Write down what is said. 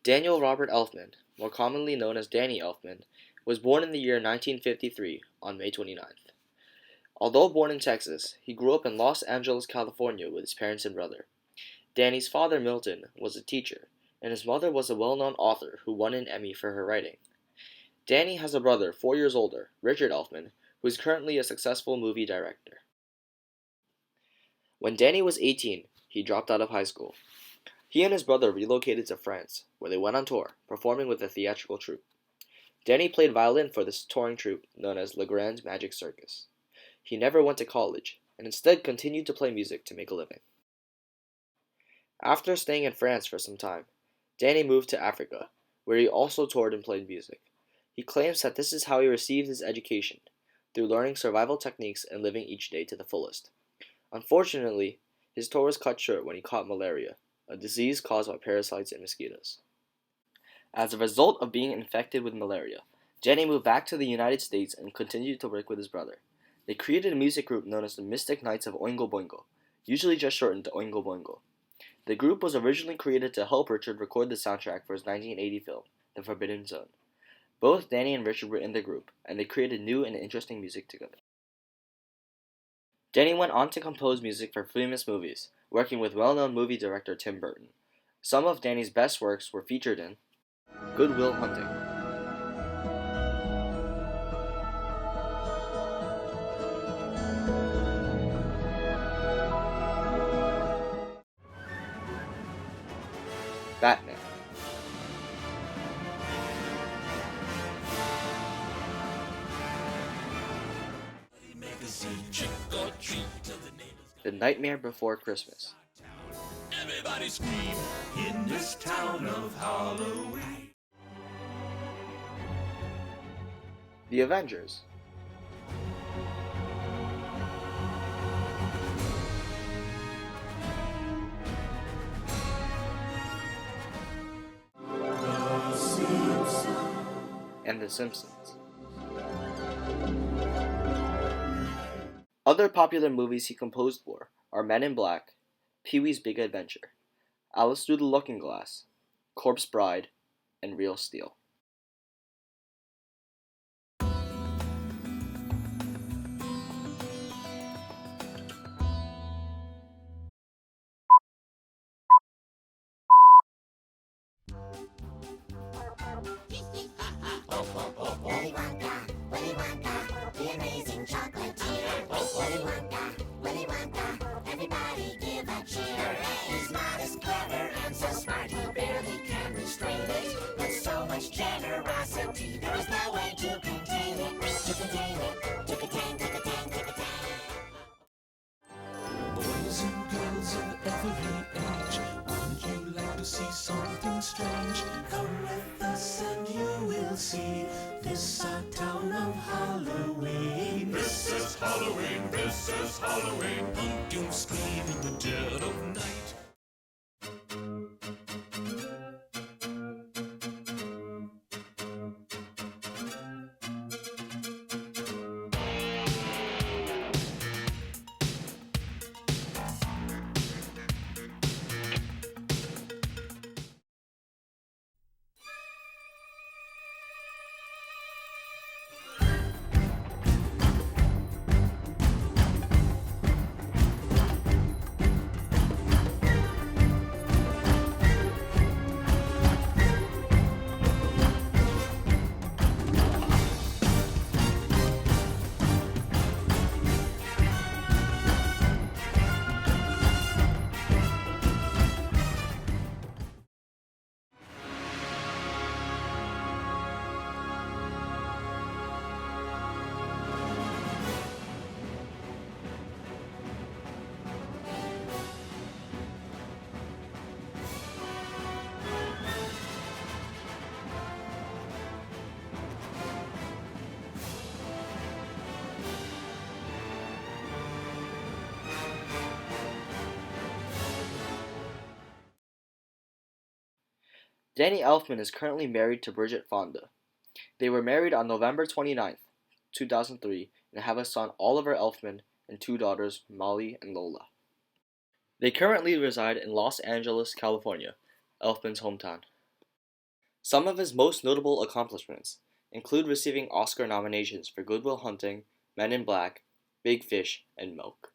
Daniel Robert Elfman, more commonly known as Danny Elfman, was born in the year 1953 on May 29th. Although born in Texas, he grew up in Los Angeles, California with his parents and brother. Danny's father, Milton, was a teacher, and his mother was a well-known author who won an Emmy for her writing. Danny has a brother 4 years older, Richard Elfman, who is currently a successful movie director. When Danny was 18, he dropped out of high school. He and his brother relocated to France, where they went on tour, performing with a theatrical troupe. Danny played violin for this touring troupe known as Le Grand Magic Circus. He never went to college, and instead continued to play music to make a living. After staying in France for some time, Danny moved to Africa, where he also toured and played music. He claims that this is how he received his education, through learning survival techniques and living each day to the fullest. Unfortunately, his tour was cut short when he caught malaria, a disease caused by parasites and mosquitoes. As a result of being infected with malaria, Danny moved back to the United States and continued to work with his brother. They created a music group known as the Mystic Knights of Oingo Boingo, usually just shortened to Oingo Boingo. The group was originally created to help Richard record the soundtrack for his 1980 film, The Forbidden Zone. Both Danny and Richard were in the group, and they created new and interesting music together. Danny went on to compose music for famous movies, working with well-known movie director Tim Burton. Some of Danny's best works were featured in Good Will Hunting, Batman, The Nightmare Before Christmas, Everybody scream in this town of Halloween. The Avengers, and The Simpsons. Other popular movies he composed for are Men in Black, Pee-wee's Big Adventure, Alice Through the Looking Glass, Corpse Bride, and Real Steel. Willy Wonka, the amazing chocolatier. Willy Wonka, everybody give a cheer. He's not as clever and so smart, he barely can restrain it. With so much generosity, there is no way to contain it. To contain it, to contain, to contain, to contain. Boys and girls of every age, wouldn't you like to see something strange? Come with us and you will see this our town of Halloween. This is Halloween, this is Halloween. Pumpkins scream in the dead of night. Danny Elfman is currently married to Bridget Fonda. They were married on November 29th, 2003, and have a son, Oliver Elfman, and two daughters, Molly and Lola. They currently reside in Los Angeles, California, Elfman's hometown. Some of his most notable accomplishments include receiving Oscar nominations for Good Will Hunting, Men in Black, Big Fish, and Milk.